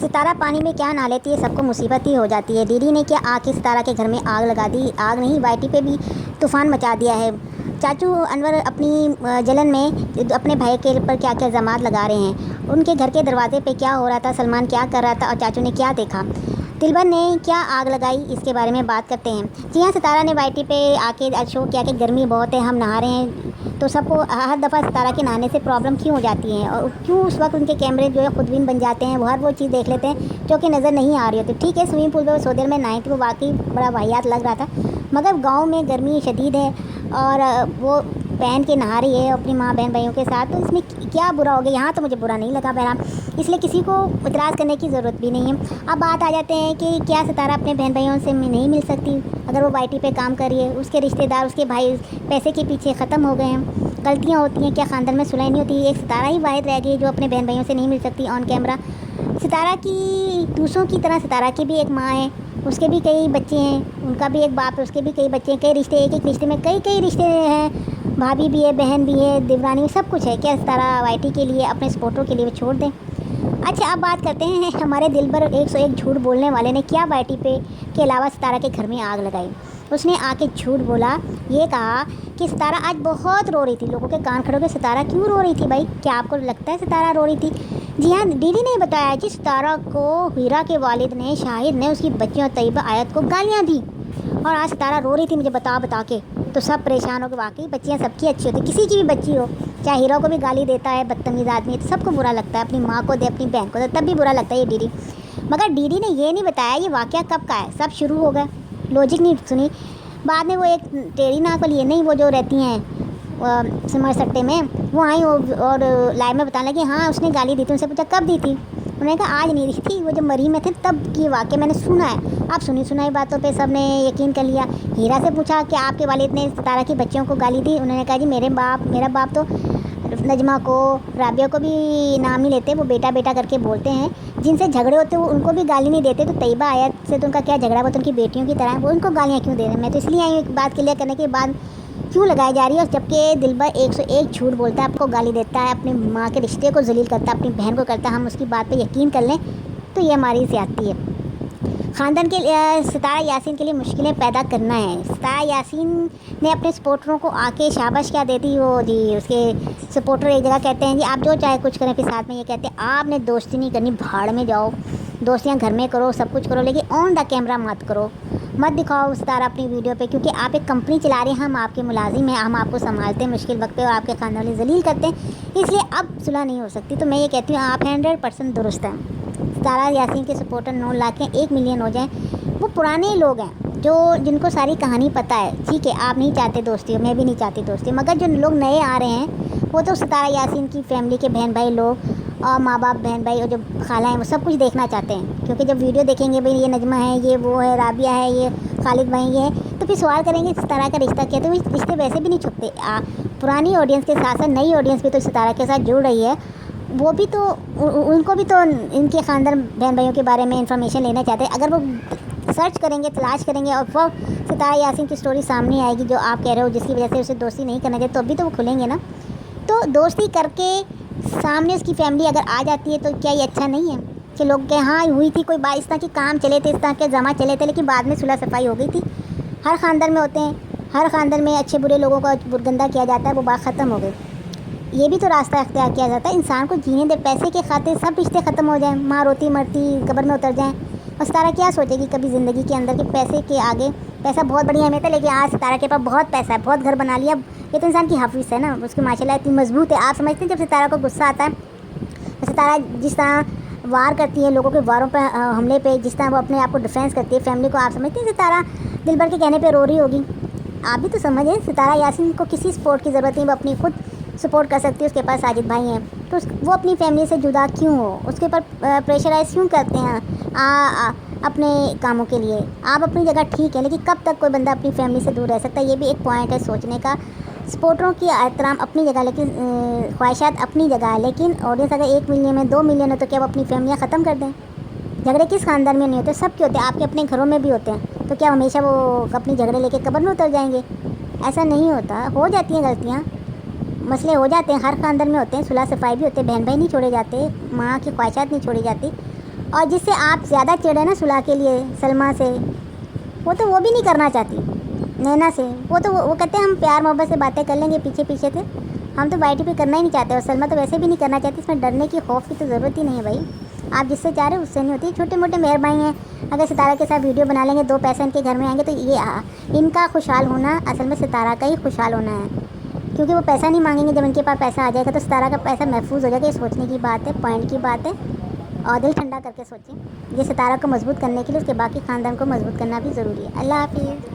ستارہ پانی میں کیا نہ لیتی ہے، سب کو مصیبت ہی ہو جاتی ہے۔ ڈیڈی نے کیا آ کے ستارہ کے گھر میں آگ لگا دی، آگ نہیں وائی ٹی پہ بھی طوفان مچا دیا ہے۔ چاچو انور اپنی جلن میں اپنے بھائی کے اوپر کیا کیا الزامات لگا رہے ہیں، ان کے گھر کے دروازے پہ کیا ہو رہا تھا، سلمان کیا کر رہا تھا اور چاچو نے کیا دیکھا، دلبر نے کیا آگ لگائی، اس کے بارے میں بات کرتے ہیں۔ جی ہاں، ستارہ نے وائی ٹی پہ آ کے شو کیا کہ گرمی بہت ہے، ہم نہا رہے ہیں، تو سب کو ہر دفعہ ستارہ کے نہانے سے پرابلم کیوں ہو جاتی ہے اور کیوں اس وقت ان کے کیمرے جو ہے خودبین بن جاتے ہیں، وہ ہر وہ چیز دیکھ لیتے ہیں جو کہ نظر نہیں آ رہی ہوتی۔ ٹھیک ہے، سوئمنگ پول پہ وہ سو دیر میں نہائے تھے، وہ واقعی بڑا واحیات لگ رہا تھا، مگر گاؤں میں گرمی شدید ہے اور وہ پہن کے نہا رہی ہے اپنی ماں بہن بھائیوں کے ساتھ، تو اس میں کیا برا ہو گیا؟ یہاں تو مجھے برا نہیں لگا بہرحال، اس لیے کسی کو اعتراض کرنے کی ضرورت بھی نہیں ہے۔ اب بات آ جاتے ہیں کہ کیا ستارہ اپنے بہن بھائیوں سے نہیں مل سکتی اگر وہ وائی ٹی پہ کام کر رہی ہے، اس کے رشتہ دار، اس کے بھائی پیسے کے پیچھے ختم ہو گئے ہیں، غلطیاں ہوتی ہیں، کیا خاندان میں صلح نہیں ہوتی؟ ایک ستارہ ہی واحد رہ گئی جو اپنے بہن بھائیوں سے نہیں مل سکتی آن کیمرہ۔ ستارہ کی دوسروں کی طرح ستارہ کی بھی ایک ماں ہے، اس کے بھی کئی بچے ہیں، ان کا بھی ایک باپ ہے، اس کے بھی کئی بچے ہیں، کئی رشتے، ایک ایک رشتے میں کئی رشتے ہیں، بھابھی بھی ہے، بہن بھی ہے، دیورانی، سب کچھ ہے۔ کیا ستارہ وائی ٹی کے لیے، اپنے سپورٹوں کے لیے وہ چھوڑ دیں؟ اچھا، اب بات کرتے ہیں ہمارے دل پر 101 جھوٹ بولنے والے نے کیا وائی ٹی پہ کے علاوہ ستارہ کے گھر میں آگ لگائی۔ اس نے آ کے جھوٹ بولا، یہ کہا کہ ستارہ آج بہت رو رہی تھی۔ لوگوں کے کان کھڑے ہو گئے، ستارہ کیوں رو رہی تھی بھائی؟ کیا آپ کو لگتا ہے ستارہ رو رہی تھی؟ جی ہاں، ڈیڈی نے بتایا کہ ستارہ کو ہیرا کے والد نے، شاہد نے، اس کی بچیوں طیبہ آیت کو گالیاں دی اور آج ستارہ رو رہی تھی مجھے بتا کے، تو سب پریشان ہو کے، واقعی بچیاں سب کی اچھی ہوتی، کسی کی بھی بچی ہو، چاہے ہیرو کو بھی گالی دیتا ہے، بدتمیز آدمی ہے، تو سب کو برا لگتا ہے، اپنی ماں کو دے، اپنی بہن کو دے، تب بھی برا لگتا ہے یہ ڈیڈی۔ مگر ڈیڈی نے یہ نہیں بتایا یہ واقعہ کب کا ہے، سب شروع ہو گئے، لوجک نہیں سنی۔ بعد میں وہ ایک ٹیڑھی ناک والی، یہ نہیں وہ جو رہتی ہیں سمر سٹے میں، وہ آئیں اور لائیو میں بتانے لگی ہاں اس نے گالی دی تھی، ان سے پوچھا کب دی تھی، انہوں نے کہا آج نہیں دی تھی، وہ جب مری میں تھے تب کی واقعہ میں نے سنا ہے۔ اب سنی سنائی باتوں پہ سب نے یقین کر لیا۔ ہیرا سے پوچھا کہ آپ کے والد نے ستارہ کی بچیوں کو گالی دی، انہوں نے کہا جی میرا باپ تو نجمہ کو، رابعہ کو بھی نام نہیں لیتے، وہ بیٹا بیٹا کر کے بولتے ہیں، جن سے جھگڑے ہوتے وہ ان کو بھی گالی نہیں دیتے، تو طیبہ آیت سے تو ان کا کیا جھگڑا، وہ تو ان کی بیٹیوں کی طرح ہے، وہ ان کو گالیاں کیوں دے رہے ہیں؟ میں تو اس لیے آئی ہوں ایک بات کلیئر کرنے کے بعد کیوں لگائی جا رہی ہے، اور جبکہ دلبر 101 جھوٹ بولتا ہے، آپ کو گالی دیتا ہے، اپنی ماں کے رشتے کو ذلیل کرتا ہے، اپنی بہن کو کرتا ہے، ہم اس کی بات پہ یقین کر لیں تو یہ ہماری زیادتی ہے۔ خاندان کے ستارہ یاسین کے لیے مشکلیں پیدا کرنا ہے۔ ستارہ یاسین نے اپنے سپورٹروں کو آ کے شاباش کیا دیتی، وہ جی اس کے سپورٹر ایک جگہ کہتے ہیں جی آپ جو چاہے کچھ کریں، پھر ساتھ میں یہ کہتے ہیں آپ نے دوستی نہیں کرنی، بھاڑ میں جاؤ، دوستیاں گھر میں کرو، سب کچھ کرو، لیکن آن دا کیمرہ مت کرو، مت دکھاؤ ستارہ اپنی ویڈیو پہ، کیونکہ آپ ایک کمپنی چلا رہے ہیں، ہم آپ کے ملازم ہیں، ہم آپ کو سنبھالتے ہیں مشکل وقت پہ اور آپ کے خاندان والے ذلیل کرتے ہیں، اس لیے اب صلح نہیں ہو سکتی۔ تو میں یہ کہتی ہوں آپ 100% درست ہیں۔ ستارہ یاسین کے سپورٹر 9 لاکھ ہیں، 1 ملین ہو جائیں، وہ پرانے لوگ ہیں جن کو ساری کہانی پتہ ہے، ٹھیک ہے آپ نہیں چاہتے دوستی، میں بھی نہیں چاہتی دوستی، مگر جو لوگ نئے آ رہے ہیں وہ تو ستارہ یاسین کی فیملی کے بہن بھائی لوگ اور ماں باپ بہن بھائی اور جو خالہ ہیں وہ سب کچھ دیکھنا چاہتے ہیں، کیونکہ جب ویڈیو دیکھیں گے بھئی یہ نجمہ ہے، یہ وہ ہے، رابعہ ہے، یہ خالد بھائی یہ ہے، تو پھر سوال کریں گے ستارہ کا رشتہ کیا، تو رشتے ویسے بھی نہیں چھپتے۔ پرانی آڈینس کے ساتھ ساتھ نئی آڈینس بھی تو ستارہ کے ساتھ جڑ رہی ہے، وہ بھی تو ان کو بھی تو ان کے خاندان بہن بھائیوں کے بارے میں انفارمیشن لینا چاہتے ہیں۔ اگر وہ سرچ کریں گے، تلاش کریں گے اور وہ ستارہ یاسین کی سٹوری سامنے آئے گی جو آپ کہہ رہے ہو جس کی وجہ سے اسے دوستی نہیں کرنا چاہیے، تو ابھی تو وہ کھلیں گے نا، تو دوستی کر کے سامنے اس کی فیملی اگر آ جاتی ہے تو کیا یہ اچھا نہیں ہے کہ لوگ کہ ہاں ہوئی تھی کوئی بات، اس طرح کے کام چلے تھے، اس طرح کے جمع چلے تھے، لیکن بعد میں صلح صفائی ہو گئی تھی۔ ہر خاندان میں ہوتے ہیں، ہر خاندان میں اچھے برے لوگوں کا گندہ کیا جاتا ہے، وہ بات ختم ہو گئی، یہ بھی تو راستہ اختیار کیا جاتا ہے، انسان کو جینے دے، پیسے کے خاطر سب رشتے ختم ہو جائیں، ماں روتی مرتی قبر میں اتر جائیں، اور ستارہ کیا سوچے گی کبھی زندگی کے اندر کہ پیسے کے آگے، پیسہ بہت بڑی اہمیت ہے، لیکن آج ستارہ کے پاس بہت پیسہ ہے، بہت گھر بنا لیا، یہ تو انسان کی حافظ ہے نا، اس کی ماشاءاللہ اتنی مضبوط ہے۔ آپ سمجھتے ہیں جب ستارہ کو غصہ آتا ہے، ستارہ جس طرح وار کرتی ہے لوگوں کے واروں پہ، حملے پہ، جس طرح وہ اپنے آپ کو ڈیفینس کرتی ہے فیملی کو، آپ سمجھتے ہیں ستارہ دلبر کے کہنے پہ رو رہی ہوگی؟ آپ بھی تو سمجھیں ستارہ یاسین کو کسی سپورٹ کی ضرورت نہیں، وہ اپنی خود سپورٹ کر سکتی ہے، اس کے پاس ساجد بھائی ہیں، تو وہ اپنی فیملی سے جدا کیوں ہو، اس کے اوپر پریشرائز کیوں کرتے ہیں اپنے کاموں کے لیے؟ آپ اپنی جگہ ٹھیک ہے، لیکن کب تک کوئی بندہ اپنی فیملی سے دور رہ سکتا ہے؟ یہ بھی ایک پوائنٹ ہے سوچنے کا۔ سپورٹروں کی احترام اپنی جگہ، لیکن خواہشات اپنی جگہ ہے، لیکن آڈینس اگر 1 ملین میں 2 ملین ہے تو کیا وہ اپنی فیملیاں ختم کر دیں؟ جھگڑے کس خاندان میں نہیں ہوتے؟ سب کے ہوتے ہیں، آپ کے اپنے گھروں میں بھی ہوتے ہیں، تو کیا ہمیشہ وہ اپنی جھگڑے لے کے قبر میں اتر جائیں گے؟ ایسا نہیں ہوتا، ہو جاتی ہیں غلطیاں، مسئلے ہو جاتے ہیں، ہر خاندان میں ہوتے ہیں، صلح صفائی بھی ہوتے ہیں، بہن بھائی نہیں چھوڑے جاتے، ماں کی خواہشات نہیں چھوڑی جاتی، اور جس سے آپ زیادہ چڑھے نا صلح کے لیے سلمیٰ سے، وہ تو وہ بھی نہیں کرنا چاہتی نینا سے، وہ تو وہ کہتے ہیں ہم پیار محبت سے باتیں کر لیں گے پیچھے پیچھے سے، ہم تو وائی ٹی پہ کرنا ہی نہیں چاہتے، اور سلمیٰ تو ویسے بھی نہیں کرنا چاہتی، اس میں ڈرنے کی خوف کی تو ضرورت ہی نہیں ہے بھائی، آپ جس سے چاہ رہے ہیں اس سے نہیں ہوتی، چھوٹے موٹے مہر بھائی ہیں، اگر ستارہ کے ساتھ ویڈیو بنا لیں گے 2 پیسے ان کے گھر میں آئیں گے تو یہ ان کا خوشحال ہونا اصل میں ستارہ کا ہی خوشحال ہونا ہے، کیونکہ وہ پیسہ نہیں مانگیں گے، جب ان کے پاس پیسہ آ جائے گا تو ستارہ کا پیسہ محفوظ ہو جائے گا، یہ سوچنے کی بات ہے، پوائنٹ کی بات ہے، اور دل ٹھنڈا کر کے سوچیں، یہ ستارہ کو مضبوط کرنے کے لیے اس کے باقی خاندان کو مضبوط کرنا بھی ضروری ہے۔ اللہ حافظ۔